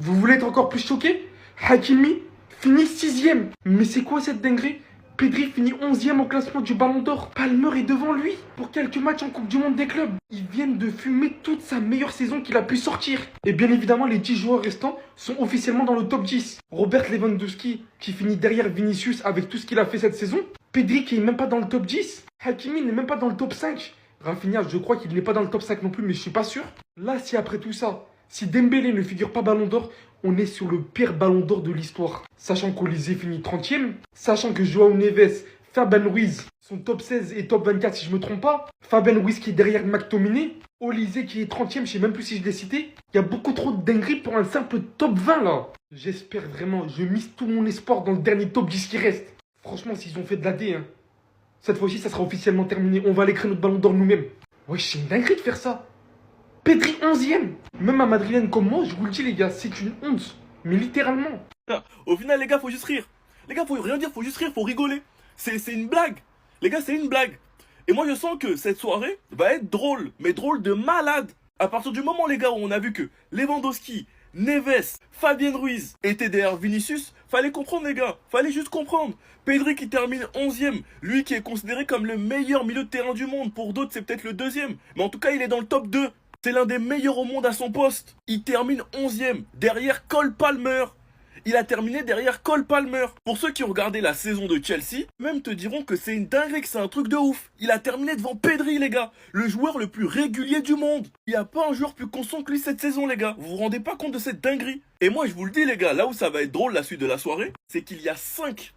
Vous voulez être encore plus choqué? Hakimi finit 6ème. Mais c'est quoi cette dinguerie? Pedri finit 11ème au classement du Ballon d'Or. Palmer est devant lui pour quelques matchs en Coupe du Monde des clubs. Ils viennent de fumer toute sa meilleure saison qu'il a pu sortir. Et bien évidemment, les 10 joueurs restants sont officiellement dans le top 10. Robert Lewandowski qui finit derrière Vinicius avec tout ce qu'il a fait cette saison. Pedri qui est même pas dans le top 10. Hakimi n'est même pas dans le top 5. Rafinha, je crois qu'il n'est pas dans le top 5 non plus, mais je suis pas sûr. Là, si après tout ça, si Dembélé ne figure pas Ballon d'Or, on est sur le pire Ballon d'Or de l'histoire. Sachant qu'Olysée finit 30ème, sachant que Joao Neves, Fabien Ruiz sont top 16 et top 24 si je me trompe pas. Fabien Ruiz qui est derrière McTominay, Olysée qui est 30ème, je sais même plus si je l'ai cité. Il y a beaucoup trop de dingueries pour un simple top 20 là. J'espère vraiment, je mise tout mon espoir dans le dernier top 10 qui reste. Franchement, s'ils ont fait de la D, hein, cette fois-ci ça sera officiellement terminé. On va aller créer notre Ballon d'Or nous-mêmes. Ouais, c'est une dinguerie de faire ça. Pedri 11ème. Même à Madrilène comme moi, je vous le dis les gars, c'est une honte. Mais littéralement. Au final, les gars, faut juste rire. Les gars, faut rien dire, faut juste rire, faut rigoler. C'est une blague. Les gars, c'est une blague. Et moi, je sens que cette soirée va être drôle, mais drôle de malade. À partir du moment, les gars, où on a vu que Lewandowski, Neves, Fabien Ruiz étaient derrière Vinicius, fallait comprendre, les gars. Fallait juste comprendre. Pedri qui termine 11ème, lui qui est considéré comme le meilleur milieu de terrain du monde. Pour d'autres, c'est peut-être le deuxième. Mais en tout cas, il est dans le top 2. C'est l'un des meilleurs au monde à son poste. Il termine 11ème, derrière Cole Palmer. Il a terminé derrière Cole Palmer. Pour ceux qui ont regardé la saison de Chelsea, même te diront que c'est une dinguerie, que c'est un truc de ouf. Il a terminé devant Pedri, les gars. Le joueur le plus régulier du monde. Il n'y a pas un joueur plus constant que lui cette saison, les gars. Vous vous rendez pas compte de cette dinguerie? Et moi, je vous le dis, les gars, là où ça va être drôle la suite de la soirée, c'est qu'il y a 5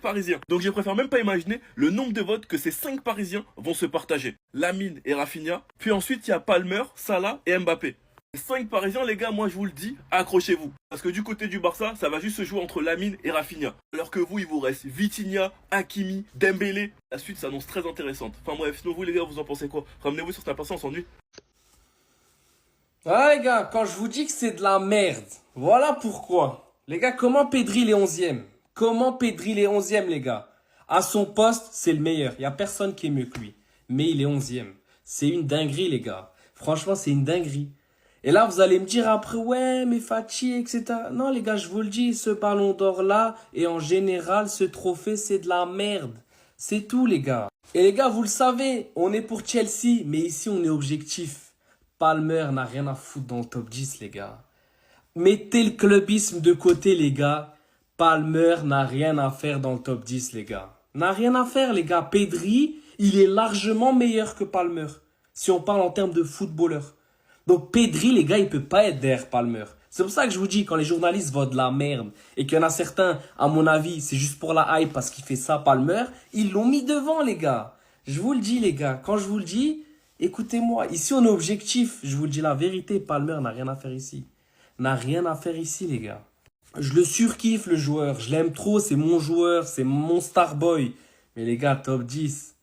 Parisiens. Donc je préfère même pas imaginer le nombre de votes que ces 5 Parisiens vont se partager. Lamine et Rafinha. Puis ensuite, il y a Palmer, Salah et Mbappé. 5 Parisiens, les gars, moi je vous le dis, accrochez-vous. Parce que du côté du Barça, ça va juste se jouer entre Lamine et Rafinha. Alors que vous, il vous reste Vitinha, Hakimi, Dembélé. La suite s'annonce très intéressante. Enfin bref, sinon vous les gars, vous en pensez quoi? Ramenez-vous sur cette patience, on s'ennuie. Ah les gars, quand je vous dis que c'est de la merde, voilà pourquoi. Les gars, comment Pedri il est 11ème? Comment Pedri il est 11ème, les gars? À son poste, c'est le meilleur. Il n'y a personne qui est mieux que lui. Mais il est 11ème. C'est une dinguerie, les gars. Franchement, c'est une dinguerie. Et là, vous allez me dire après, ouais, mais Fati, etc. Non, les gars, je vous le dis, ce ballon d'or-là, et en général, ce trophée, c'est de la merde. C'est tout, les gars. Et les gars, vous le savez, on est pour Chelsea, mais ici, on est objectif. Palmer n'a rien à foutre dans le top 10, les gars. Mettez le clubisme de côté, les gars. Palmer n'a rien à faire dans le top 10, les gars. N'a rien à faire, les gars. Pedri, il est largement meilleur que Palmer. Si on parle en termes de footballeur. Donc Pedri, les gars, il peut pas être derrière Palmer. C'est pour ça que je vous dis, quand les journalistes votent de la merde, et qu'il y en a certains, à mon avis, c'est juste pour la hype parce qu'il fait ça, Palmer, ils l'ont mis devant, les gars. Je vous le dis, les gars. Quand je vous le dis, écoutez-moi. Ici, on est objectif. Je vous le dis la vérité. Palmer n'a rien à faire ici. N'a rien à faire ici, les gars. Je le surkiffe, le joueur. Je l'aime trop. C'est mon joueur. C'est mon star boy. Mais les gars, top 10.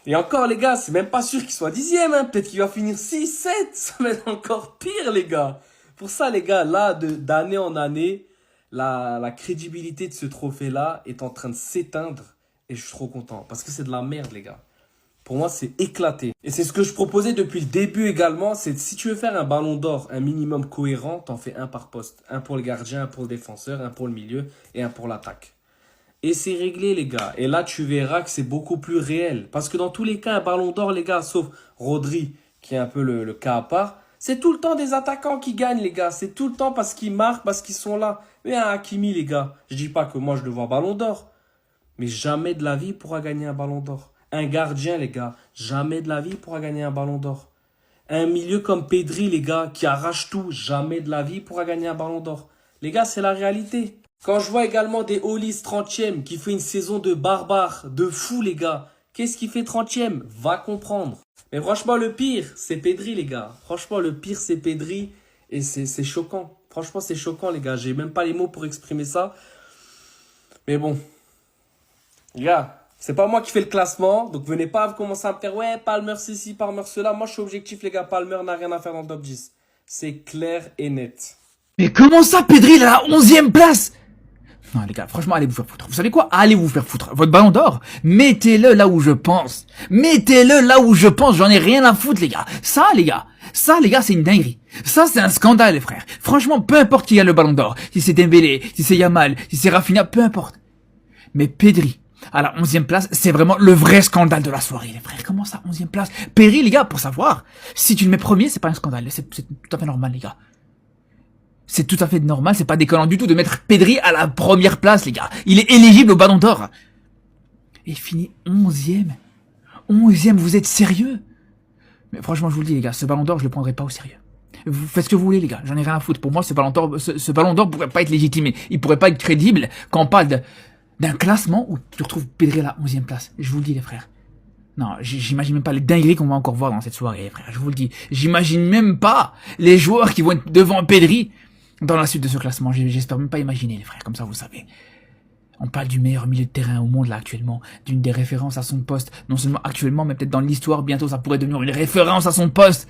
Et encore, les gars, c'est même pas sûr qu'il soit 10ème. Hein. Peut-être qu'il va finir 6, 7. Ça va être encore pire, les gars. Pour ça, les gars, là, d'année en année, la crédibilité de ce trophée-là est en train de s'éteindre. Et je suis trop content. Parce que c'est de la merde, les gars. Pour moi, c'est éclaté. Et c'est ce que je proposais depuis le début également. C'est si tu veux faire un ballon d'or, un minimum cohérent, t'en fais un par poste. Un pour le gardien, un pour le défenseur, un pour le milieu et un pour l'attaque. Et c'est réglé, les gars. Et là, tu verras que c'est beaucoup plus réel. Parce que dans tous les cas, un ballon d'or, les gars, sauf Rodri, qui est un peu le cas à part, c'est tout le temps des attaquants qui gagnent, les gars. C'est tout le temps parce qu'ils marquent, parce qu'ils sont là. Mais un Hakimi, les gars, je dis pas que moi, je le vois ballon d'or. Mais jamais de la vie il pourra gagner un ballon d'or. Un gardien, les gars, jamais de la vie il pourra gagner un ballon d'or. Un milieu comme Pedri, les gars, qui arrache tout, jamais de la vie il pourra gagner un ballon d'or. Les gars, c'est la réalité. Quand je vois également des Olis 30e qui fait une saison de barbare, de fou, les gars. Qu'est-ce qui fait 30e? Va comprendre. Mais franchement, le pire, c'est Pedri, les gars. Franchement, le pire, c'est Pedri. Et c'est choquant. Franchement, c'est choquant, les gars. J'ai même pas les mots pour exprimer ça. Mais bon. Les gars, c'est pas moi qui fais le classement. Donc, venez pas commencer à me faire, ouais, Palmer ceci, Palmer cela. Moi, je suis objectif, les gars. Palmer n'a rien à faire dans le top 10. C'est clair et net. Mais comment ça, Pedri, il est à la 11ème place? Non, les gars, franchement, allez vous faire foutre. Vous savez quoi? Allez vous faire foutre. Votre ballon d'or, mettez-le là où je pense. Mettez-le là où je pense. J'en ai rien à foutre, les gars. Ça, les gars, c'est une dinguerie. Ça, c'est un scandale, les frères. Franchement, peu importe qui a le ballon d'or. Si c'est Dembélé, si c'est Yamal, si c'est Rafinha, peu importe. Mais Pedri, à la 11e place, c'est vraiment le vrai scandale de la soirée, les frères. Comment ça, 11e place? Pedri, les gars, pour savoir, si tu le mets premier, c'est pas un scandale. C'est tout à fait normal, les gars. C'est tout à fait normal, c'est pas déconnant du tout de mettre Pedri à la première place, les gars. Il est éligible au ballon d'or. Et il finit 11e. 11e, vous êtes sérieux? Mais franchement, je vous le dis, les gars, ce ballon d'or, je le prendrai pas au sérieux. Vous faites ce que vous voulez, les gars. J'en ai rien à foutre. Pour moi, ce ballon d'or pourrait pas être légitimé. Il pourrait pas être crédible quand on parle d'un classement où tu retrouves Pedri à la 11e place. Je vous le dis, les frères. Non, j'imagine même pas les dingueries qu'on va encore voir dans cette soirée, les frères. Je vous le dis. J'imagine même pas les joueurs qui vont être devant Pedri dans la suite de ce classement. J'espère même pas imaginer, les frères. Comme ça, vous savez. On parle du meilleur milieu de terrain au monde, là, actuellement. D'une des références à son poste. Non seulement actuellement, mais peut-être dans l'histoire. Bientôt, ça pourrait devenir une référence à son poste.